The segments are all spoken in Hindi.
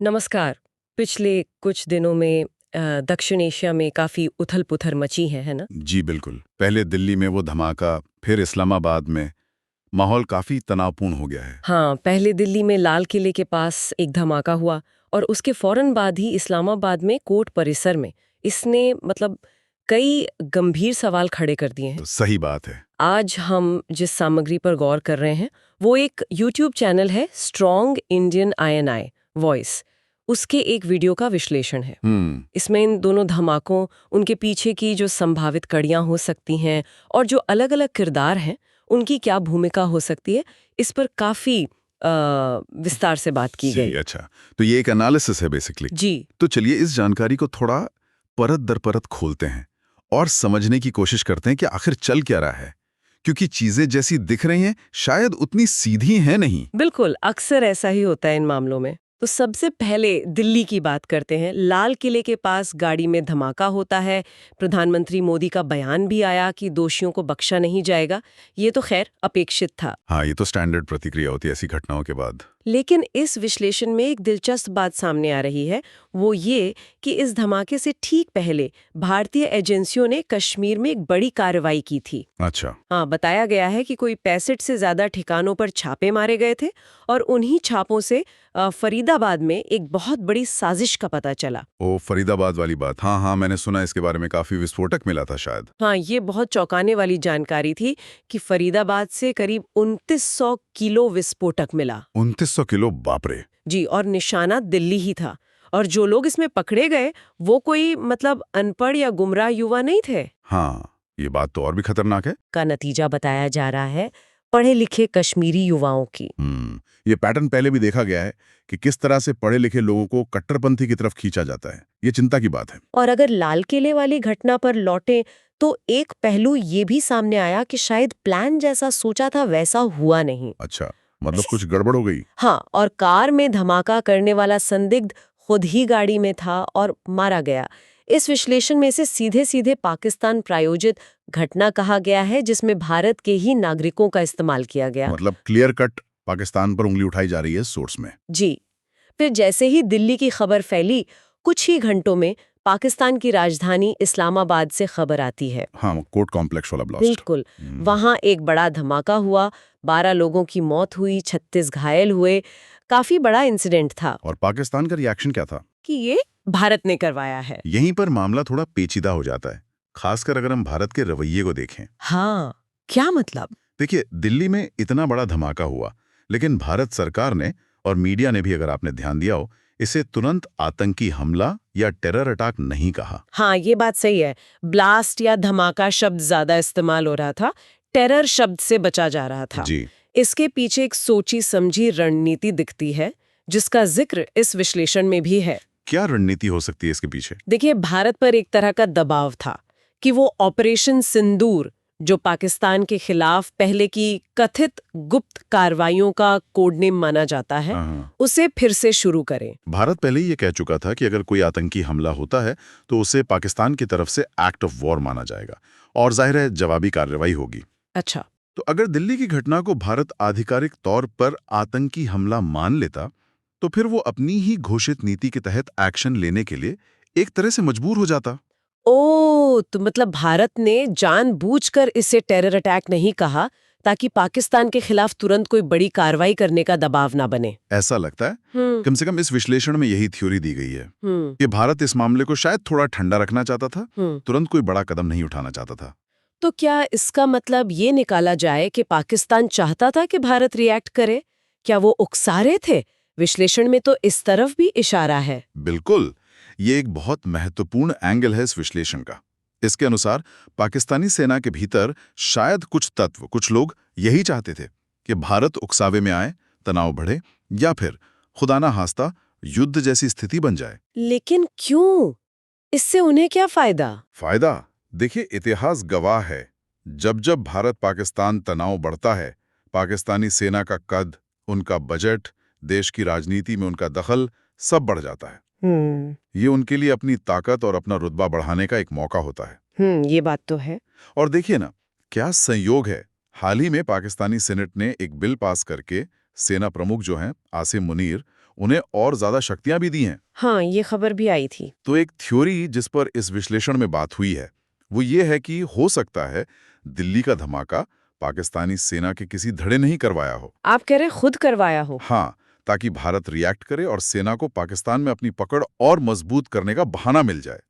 नमस्कार। पिछले कुछ दिनों में दक्षिण एशिया में काफ़ी उथल-पुथल मची है ना? जी बिल्कुल। पहले दिल्ली में वो धमाका, फिर इस्लामाबाद में। माहौल काफ़ी तनावपूर्ण हो गया है। हाँ, पहले दिल्ली में लाल किले के पास एक धमाका हुआ और उसके फ़ौरन बाद ही इस्लामाबाद में कोर्ट परिसर में इसने मतलब कई गंभीर सवाल खड़े कर दिए हैं। तो सही बात है। आज हम जिस सामग्री पर गौर कर रहे हैं, वो एक यूट्यूब चैनल है स्ट्रॉन्ग इंडियन आईएनआई वॉइस। उसके एक वीडियो का विश्लेषण है। इसमें इन दोनों धमाकों, उनके पीछे की जो संभावित कड़ियां हो सकती हैं और जो अलग-अलग किरदार हैं, उनकी क्या भूमिका हो सकती है, इस पर काफ़ी विस्तार से बात की जी गई। अच्छा। तो ये एक एनालिसिस है बेसिकली। जी। तो चलिए इस जानकारी को थोड़ा परत दर परत खोलते हैं और समझने की कोशिश करते हैं कि आखिर चल क्या रहा है। क्योंकि चीजें जैसी दिख रही हैं, शायद उतनी सीधी हैं नहीं। बिल्कुल, अक्सर ऐसा ही होता है इन मामलों में। तो सबसे पहले दिल्ली की बात करते हैं। लाल किले के पास गाड़ी में धमाका होता है। प्रधानमंत्री मोदी का बयान भी आया कि दोषियों को बख्शा नहीं जाएगा। ये तो खैर अपेक्षित था। हाँ, ये तो स्टैंडर्ड प्रतिक्रिया होती है ऐसी घटनाओं के बाद। लेकिन इस विश्लेषण में एक दिलचस्प बात सामने आ रही है, वो ये कि इस धमाके से ठीक पहले भारतीय एजेंसियों ने कश्मीर में एक बड़ी कार्रवाई की थी। अच्छा। हाँ, बताया गया है कि कोई 65 से ज्यादा ठिकानों पर छापे मारे गए थे और उन्हीं छापों से फरीदाबाद में एक बहुत बड़ी साजिश का पता चला। ओ फरीदाबाद वाली बात, हाँ हाँ, मैंने सुना इसके बारे में, काफी विस्फोटक मिला था शायद। हाँ, ये बहुत चौंकाने वाली जानकारी थी कि फरीदाबाद से करीब 2900 किलो विस्फोटक मिला। 2900 किलो, बाप रे। जी, और निशाना दिल्ली ही था। और जो लोग इसमें पकड़े गए, वो कोई मतलब अनपढ़ या गुमराह युवा नहीं थे। हाँ, ये बात तो और भी खतरनाक है। का नतीजा बताया जा रहा है पढ़े लिखे कश्मीरी युवाओं की। ये पैटर्न पहले भी देखा गया है कि किस तरह से पढ़े लिखे लोगों को कट्टरपंथी की तरफ खींचा जाता है। ये चिंता की बात है। और अगर लाल किले वाली घटना पर लौटे तो एक पहलू ये भी सामने आया कि शायद प्लान जैसा सोचा था वैसा हुआ नहीं। अच्छा, मतलब कुछ गड़बड़ हो गई। हाँ, और कार में धमाका करने वाला संदिग्ध खुद ही गाड़ी में था और मारा गया। इस विश्लेषण में से सीधे सीधे पाकिस्तान प्रायोजित घटना कहा गया है, जिसमें भारत के ही नागरिकों का इस्तेमाल किया गया। मतलब क्लियर कट पाकिस्तान पर उंगली उठाई जा रही है सोर्स में। जी। फिर जैसे ही दिल्ली की खबर फैली, कुछ ही घंटों में पाकिस्तान की राजधानी इस्लामाबाद से खबर आती है। हाँ, कोर्ट कॉम्प्लेक्स वाला ब्लास्ट। बिल्कुल, वहां एक बड़ा धमाका हुआ, 12 लोगों की मौत हुई, 36 घायल हुए। काफी बड़ा इंसिडेंट था और पाकिस्तान का रिएक्शन क्या था? कि ये भारत ने करवाया है। यहीं पर मामला थोड़ा पेचीदा हो जाता है, खासकर अगर हम भारत के रवैये को देखें। हाँ, क्या मतलब? देखिए, दिल्ली में इतना बड़ा धमाका हुआ, लेकिन भारत सरकार ने और मीडिया ने भी, अगर आपने ध्यान दिया हो, इसे तुरंत आतंकी हमला या टेरर अटैक नहीं कहा। हाँ, ये बात सही है। ब्लास्ट या धमाका शब्द ज्यादा इस्तेमाल हो रहा था, टेरर शब्द से बचा जा रहा था। जी। इसके पीछे एक सोची समझी रणनीति दिखती है, जिसका जिक्र इस विश्लेषण में भी है। क्या रणनीति हो सकती है इसके पीछे? देखिए, भारत पर एक तरह का दबाव था कि वो ऑपरेशन सिंदूर, जो पाकिस्तान के खिलाफ पहले की कथित गुप्त कार्रवाइयों का कोडनेम माना जाता है, हाँ। उसे फिर से शुरू करें। भारत पहले ही ये कह चुका था कि अगर कोई आतंकी हमला होता है तो उसे पाकिस्तान की तरफ से एक्ट ऑफ वॉर माना जाएगा और जाहिर है जवाबी कार्रवाई होगी। अच्छा। तो अगर दिल्ली की घटना को भारत आधिकारिक तौर पर आतंकी हमला मान लेता, तो फिर वो अपनी ही घोषित नीति के तहत एक्शन लेने के लिए एक तरह से मजबूर हो जाता। ओ, तो मतलब भारत ने जानबूझकर इसे टेरर अटैक नहीं कहा ताकि पाकिस्तान के खिलाफ तुरंत कोई बड़ी कार्रवाई करने का दबाव ना बने। ऐसा लगता है। कम से कम इस विश्लेषण में यही थ्योरी दी गई है हम्म। कि भारत इस मामले को शायद थोड़ा ठंडा रखना चाहता था, हम्म। तुरंत कोई बड़ा कदम नहीं उठाना चाहता था। तो क्या इसका मतलब ये निकाला जाए कि पाकिस्तान चाहता था कि भारत रिएक्ट करे? क्या वो उकसा रहे थे? विश्लेषण में तो इस तरफ भी इशारा है। बिल्कुल, ये एक बहुत महत्वपूर्ण एंगल है इस विश्लेषण का। इसके अनुसार पाकिस्तानी सेना के भीतर शायद कुछ तत्व, कुछ लोग यही चाहते थे कि भारत उकसावे में आए, तनाव बढ़े या फिर खुदा ना खास्ता युद्ध जैसी स्थिति बन जाए। लेकिन क्यों? इससे उन्हें क्या फायदा? फायदा? देखिए, इतिहास गवाह है, जब जब भारत पाकिस्तान तनाव बढ़ता है, पाकिस्तानी सेना का कद, उनका बजट, देश की राजनीति में उनका दखल सब बढ़ जाता है। ये उनके लिए अपनी ताकत और अपना रुतबा बढ़ाने का एक मौका होता है। ये बात तो है। और देखिए ना, क्या संयोग है, हाल ही में पाकिस्तानी सेनेट ने एक बिल पास करके सेना प्रमुख जो हैं आसिम मुनीर, उन्हें और ज्यादा शक्तियां भी दी हैं। हाँ, ये खबर भी आई थी। तो एक थ्योरी जिस पर इस विश्लेषण में बात हुई है वो ये है कि हो सकता है दिल्ली का धमाका पाकिस्तानी सेना के किसी धड़े नहीं करवाया हो। आप कह रहे खुद करवाया हो? हाँ, ताकि भारत रिएक्ट करे और सेना को पाकिस्तान में अपनी पकड़ और मजबूत करने का बहाना मिल जाए।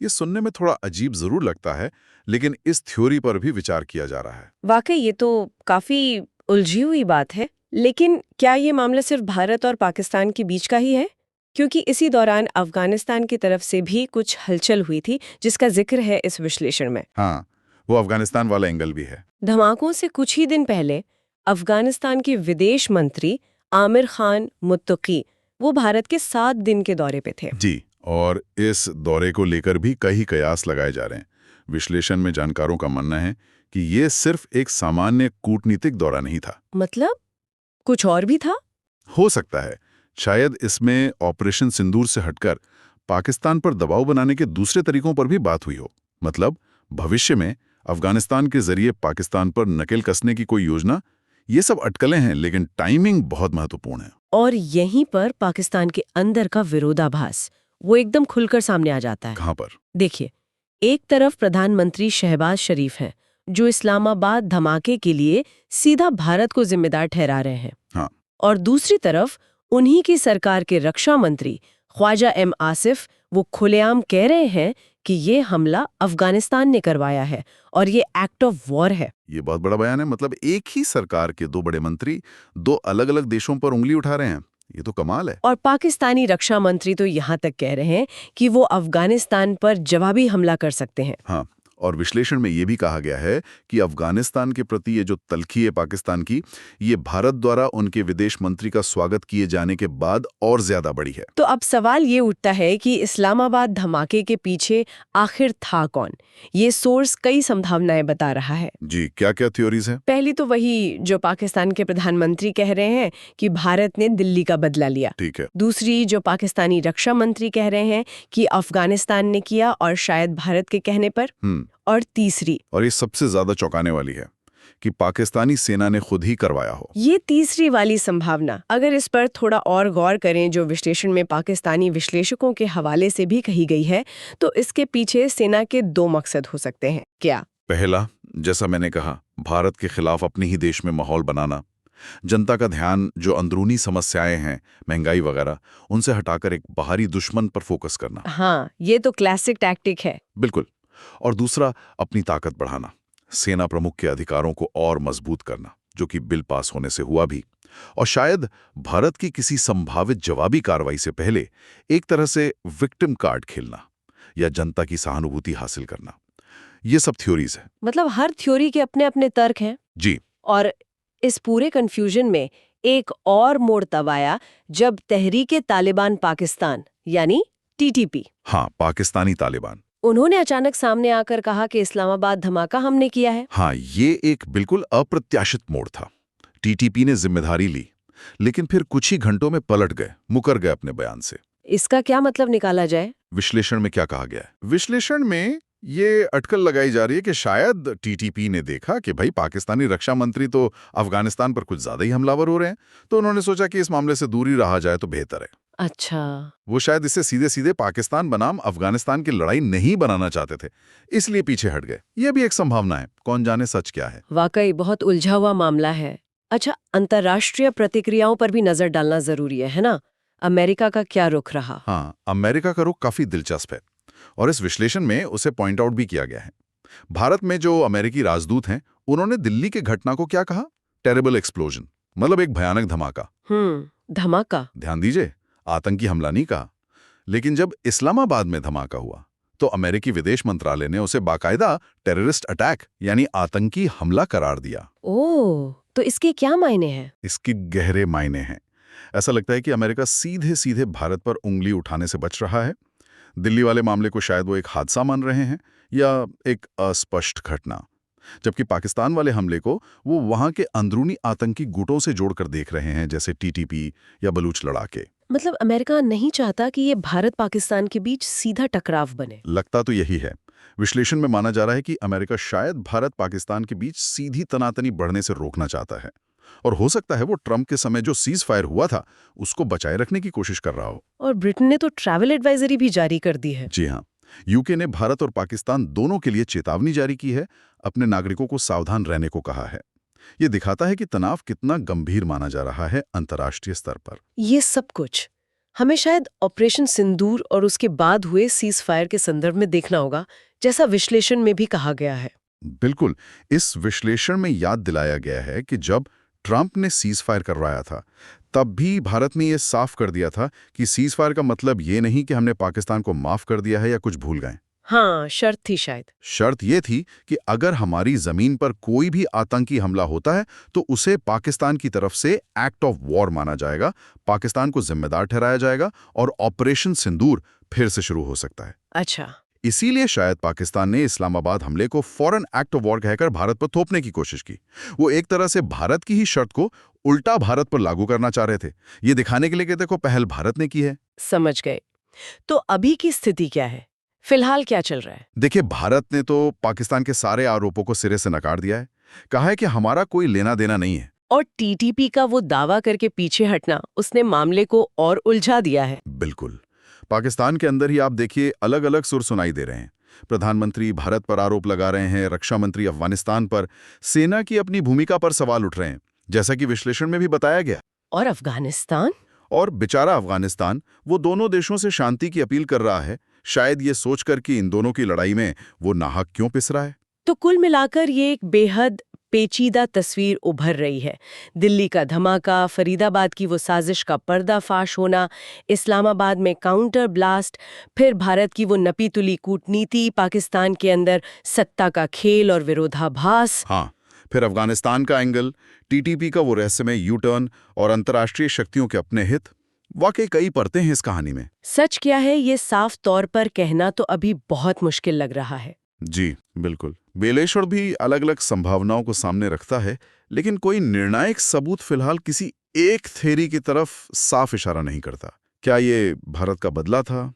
ये सुनने में थोड़ा अजीब जरूर लगता है, लेकिन इस थ्योरी पर भी विचार किया जा रहा है। वाकई ये तो काफी उलझी हुई बात है। लेकिन क्या ये मामला सिर्फ भारत और पाकिस्तान के बीच का ही है? क्योंकि इसी दौरान अफगानिस्तान की तरफ से भी कुछ हलचल हुई थी जिसका जिक्र है इस विश्लेषण में। हाँ, वो अफगानिस्तान वाला एंगल भी है। धमाकों से कुछ ही दिन पहले अफगानिस्तान के विदेश मंत्री आमिर खान मुत्तकी वो भारत के 7 दिन के दौरे पे थे। जी, और इस दौरे को लेकर भी कई कयास लगाए जा रहे हैं। विश्लेषण में जानकारों का मानना है कि ये सिर्फ एक सामान्य कूटनीतिक दौरा नहीं था। मतलब कुछ और भी था? हो सकता है शायद इसमें ऑपरेशन सिंदूर से हटकर पाकिस्तान पर दबाव बनाने के दूसरे तरीकों पर भी बात हुई हो। मतलब भविष्य में अफगानिस्तान के जरिए पाकिस्तान पर नकेल कसने की कोई योजना। ये सब अटकलें हैं, लेकिन टाइमिंग बहुत महत्वपूर्ण है। और यहीं पर पाकिस्तान के अंदर का विरोधाभास वो एकदम खुलकर सामने आ जाता है। कहां पर? देखिए, एक तरफ प्रधानमंत्री शहबाज शरीफ हैं जो इस्लामाबाद धमाके के लिए सीधा भारत को जिम्मेदार ठहरा रहे हैं। हाँ। और दूसरी तरफ उन्हीं की सरकार के रक्षा मंत्री ख्वाजा एम आसिफ वो खुलेआम कह रहे हैं कि ये हमला अफगानिस्तान ने करवाया है और ये एक्ट ऑफ वॉर है। ये बहुत बड़ा बयान है। मतलब एक ही सरकार के दो बड़े मंत्री दो अलग-अलग देशों पर उंगली उठा रहे हैं। ये तो कमाल है। और पाकिस्तानी रक्षा मंत्री तो यहाँ तक कह रहे हैं कि वो अफगानिस्तान पर जवाबी हमला कर सकते हैं। हाँ, और विश्लेषण में ये भी कहा गया है कि अफगानिस्तान के प्रति ये जो तल्खी है पाकिस्तान की, ये भारत द्वारा उनके विदेश मंत्री का स्वागत किए जाने के बाद और ज्यादा बढ़ी है। तो अब सवाल ये उठता है कि इस्लामाबाद धमाके के पीछे आखिर था कौन? ये सोर्स कई संभावनाएं बता रहा है। जी, क्या-क्या थ्योरीज हैं? पहली तो वही जो पाकिस्तान के प्रधानमंत्री कह रहे हैं कि भारत ने दिल्ली का बदला लिया। ठीक है। दूसरी जो पाकिस्तानी रक्षा मंत्री कह रहे हैं कि अफगानिस्तान ने किया और शायद भारत के कहने पर। और तीसरी, और ये सबसे ज्यादा चौंकाने वाली है, कि पाकिस्तानी सेना ने खुद ही करवाया हो। ये तीसरी वाली संभावना अगर इस पर थोड़ा और गौर करें, जो विश्लेषण में पाकिस्तानी विश्लेषकों के हवाले से भी कही गई है, तो इसके पीछे सेना के 2 मकसद हो सकते हैं। क्या? पहला, जैसा मैंने कहा, भारत के खिलाफ अपने ही देश में माहौल बनाना, जनता का ध्यान जो अंदरूनी समस्याएं हैं, महंगाई वगैरह, उनसे हटाकर एक बाहरी दुश्मन पर फोकस करना। हाँ, ये तो क्लासिक टैक्टिक है। बिल्कुल। और दूसरा, अपनी ताकत बढ़ाना, सेना प्रमुख के अधिकारों को और मजबूत करना, जो कि बिल पास होने से हुआ भी। और शायद भारत की किसी संभावित जवाबी कार्रवाई से पहले एक तरह से विक्टिम कार्ड खेलना या जनता की सहानुभूति हासिल करना। ये सब थ्योरीज है। मतलब हर थ्योरी के अपने अपने तर्क हैं। जी। और इस पूरे कंफ्यूजन में एक और मोड़ तब आया जब तहरीके तालिबान पाकिस्तान यानी टीटीपी, हाँ, पाकिस्तानी तालिबान, उन्होंने अचानक सामने आकर कहा कि इस्लामाबाद धमाका हमने किया है। हाँ, ये एक बिल्कुल अप्रत्याशित मोड़ था। टीटीपी ने जिम्मेदारी ली, लेकिन फिर कुछ ही घंटों में पलट गए, मुकर गए अपने बयान से। इसका क्या मतलब निकाला जाए? विश्लेषण में क्या कहा गया है? विश्लेषण में ये अटकल लगाई जा रही है कि शायद टीटीपी ने देखा कि भाई पाकिस्तानी रक्षा मंत्री तो अफगानिस्तान पर कुछ ज्यादा ही हमलावर हो रहे हैं, तो उन्होंने सोचा कि इस मामले से दूर ही रहा जाए तो बेहतर है। अच्छा। वो शायद इसे सीधे सीधे पाकिस्तान बनाम अफगानिस्तान की लड़ाई नहीं बनाना चाहते थे, इसलिए पीछे हट गए। ये भी एक संभावना है, कौन जाने सच क्या है। वाकई बहुत उलझा हुआ मामला है। अच्छा, अंतर्राष्ट्रीय प्रतिक्रियाओं पर भी नजर डालना जरूरी है ना? अमेरिका का क्या रुख रहा? हाँ, अमेरिका का रुख काफी दिलचस्प है और इस विश्लेषण में उसे पॉइंट आउट भी किया गया है। भारत में जो अमेरिकी राजदूत हैं, उन्होंने दिल्ली के घटना को क्या कहा? टेरेबल एक्सप्लोजन, मतलब एक भयानक धमाका। धमाका। ध्यान दीजिए, आतंकी हमला नहीं कहा। लेकिन जब इस्लामाबाद में धमाका हुआ तो अमेरिकी विदेश मंत्रालय ने उसे बाकायदा टेररिस्ट अटैक यानी आतंकी हमला करार दिया। ओह, तो इसके क्या मायने हैं? इसके गहरे मायने हैं। ऐसा लगता है कि अमेरिका सीधे सीधे भारत पर उंगली उठाने से बच रहा है। दिल्ली वाले मामले को शायद वो एक हादसा मान रहे हैं या एक अस्पष्ट घटना, जबकि पाकिस्तान वाले हमले को वो वहां के अंदरूनी आतंकी गुटों से जोड़कर देख रहे हैं, जैसे टीटीपी या बलूच लड़ाके। मतलब अमेरिका नहीं चाहता कि ये भारत पाकिस्तान के बीच सीधा टकराव बने। लगता तो यही है। विश्लेषण में माना जा रहा है कि अमेरिका शायद भारत पाकिस्तान के बीच सीधी तनातनी बढ़ने से रोकना चाहता है और हो सकता है वो ट्रंप के समय जो सीज फायर हुआ था उसको बचाए रखने की कोशिश कर रहा हो। और ब्रिटेन ने तो ट्रैवल एडवाइजरी भी जारी कर दी है। जी हाँ, यूके ने भारत और पाकिस्तान दोनों के लिए चेतावनी जारी की है, अपने नागरिकों को सावधान रहने को कहा है। ये दिखाता है कि तनाव कितना गंभीर माना जा रहा है अंतर्राष्ट्रीय स्तर पर। ये सब कुछ हमें शायद ऑपरेशन सिंदूर और उसके बाद हुए सीज फायर के संदर्भ में देखना होगा, जैसा विश्लेषण में भी कहा गया है। बिल्कुल, इस विश्लेषण में याद दिलाया गया है कि जब ट्रंप ने सीज फायर करवाया था तब भी भारत ने यह साफ कर दिया था कि सीज फायर का मतलब ये नहीं कि हमने पाकिस्तान को माफ कर दिया है या कुछ भूल गए। हाँ, शर्त थी शायद। शर्त यह थी कि अगर हमारी जमीन पर कोई भी आतंकी हमला होता है तो उसे पाकिस्तान की तरफ से एक्ट ऑफ वॉर माना जाएगा, पाकिस्तान को जिम्मेदार ठहराया जाएगा और ऑपरेशन सिंदूर फिर से शुरू हो सकता है। अच्छा। इसीलिए शायद पाकिस्तान ने इस्लामाबाद हमले को फौरन एक्ट ऑफ वॉर कहकर भारत पर थोपने की कोशिश की। वो एक तरह से भारत की ही शर्त को उल्टा भारत पर लागू करना चाह रहे थे, ये दिखाने के लिए कि देखो पहल भारत ने की है। समझ गए। तो अभी की स्थिति क्या है? फिलहाल क्या चल रहा है? देखिए, भारत ने तो पाकिस्तान के सारे आरोपों को सिरे से नकार दिया है, कहा है कि हमारा कोई लेना देना नहीं है। और टीटीपी का वो दावा करके पीछे हटना उसने मामले को और उलझा दिया है। बिल्कुल, पाकिस्तान के अंदर ही आप देखिए अलग अलग सुर सुनाई दे रहे हैं। प्रधानमंत्री भारत पर आरोप लगा रहे हैं, रक्षा मंत्री अफगानिस्तान पर, सेना की अपनी भूमिका पर सवाल उठ रहे हैं, जैसा कि विश्लेषण में भी बताया गया। और अफगानिस्तान? और बेचारा अफगानिस्तान, वो दोनों देशों से शांति की अपील कर रहा है, शायद ये सोचकर कि इन दोनों की लड़ाई में वो नाहक क्यों पिस रहा है। तो कुल मिलाकर ये एक बेहद पेचीदा तस्वीर उभर रही है। दिल्ली का धमाका, फरीदाबाद की वो साजिश का पर्दाफाश होना, इस्लामाबाद में काउंटर ब्लास्ट, फिर भारत की वो नपी-तुली कूटनीति, पाकिस्तान के अंदर सत्ता का खेल और विरोधाभास। हाँ, फिर अफगानिस्तान का एंगल, टीटीपी का वो रहस्यमय यू टर्न और अंतर्राष्ट्रीय शक्तियों के अपने हित। वाकई कई परतें हैं इस कहानी में। सच क्या है ये साफ तौर पर कहना तो अभी बहुत मुश्किल लग रहा है। जी बिल्कुल, बेलेश्वर भी अलग अलग संभावनाओं को सामने रखता है, लेकिन कोई निर्णायक सबूत फिलहाल किसी एक थ्योरी की तरफ साफ इशारा नहीं करता। क्या ये भारत का बदला था?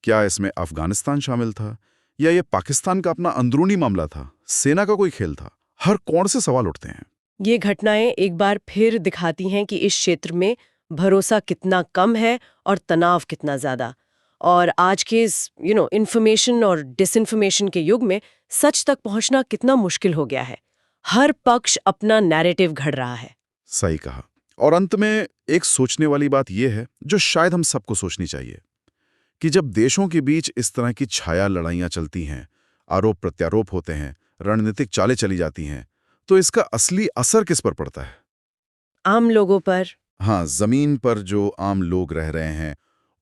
क्या इसमें अफगानिस्तान शामिल था? या ये पाकिस्तान का अपना अंदरूनी मामला था? सेना का कोई खेल था? हर कोण से सवाल उठते हैं। ये घटनाएं एक बार फिर दिखाती हैं कि इस क्षेत्र में भरोसा कितना कम है और तनाव कितना ज्यादा। और आज के इस इन्फॉर्मेशन और डिसइन्फॉर्मेशन के युग में सच तक पहुंचना कितना मुश्किल हो गया है। हर पक्ष अपना नैरेटिव घड़ रहा है। सही कहा। और अंत में एक सोचने वाली बात यह है, जो शायद हम सबको सोचनी चाहिए, कि जब देशों के बीच इस तरह की छाया लड़ाइयां चलती हैं, आरोप प्रत्यारोप होते हैं, रणनीतिक चालें चली जाती हैं, तो इसका असली असर किस पर पड़ता है? आम लोगों पर। हाँ, जमीन पर जो आम लोग रह रहे हैं,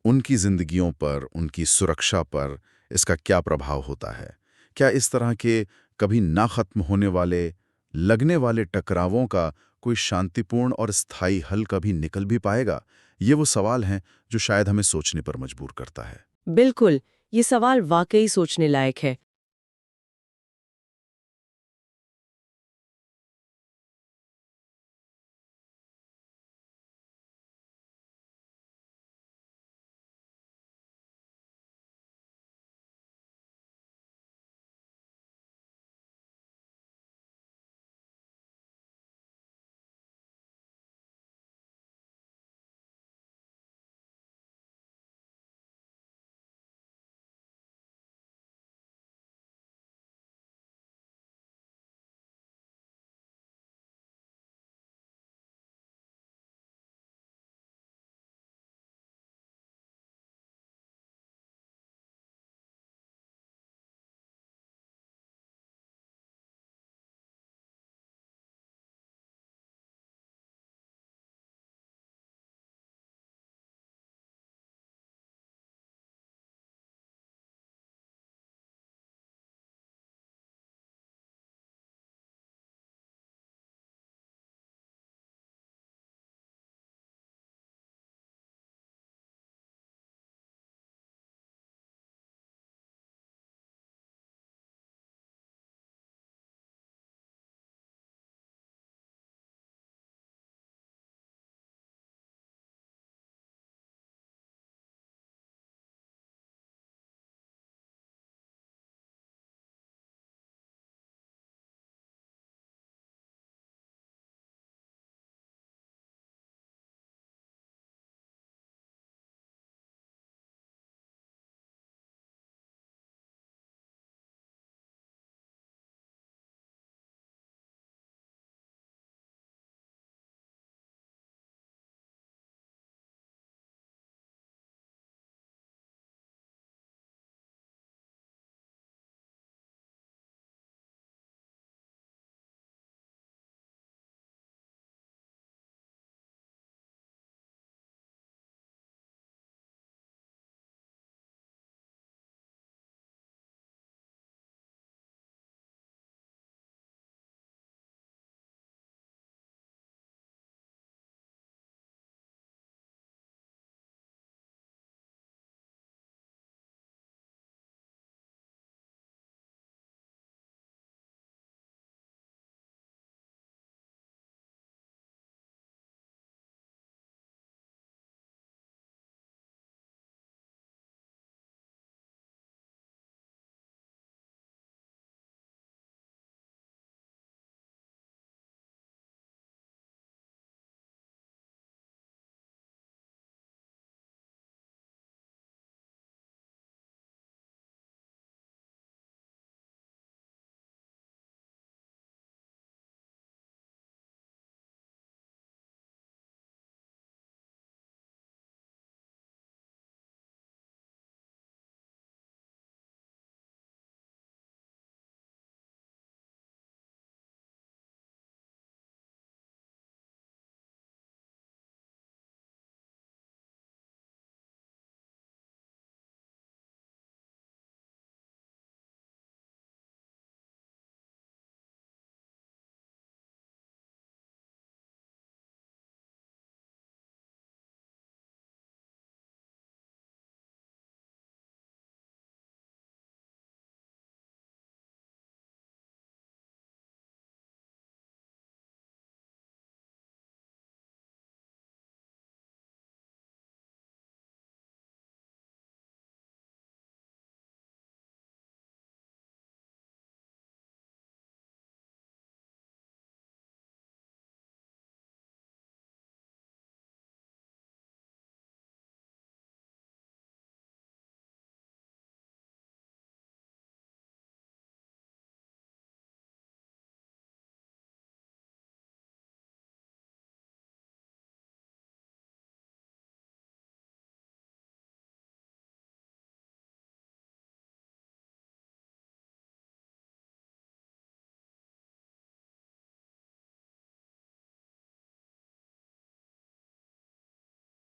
उनकी जिंदगियों पर, उनकी सुरक्षा पर इसका क्या प्रभाव होता है? क्या इस तरह के कभी ना खत्म होने वाले, लगने वाले टकरावों का कोई शांतिपूर्ण और स्थायी हल कभी निकल भी पाएगा? ये वो सवाल हैं जो शायद हमें सोचने पर मजबूर करता है। बिल्कुल, ये सवाल वाकई सोचने लायक है।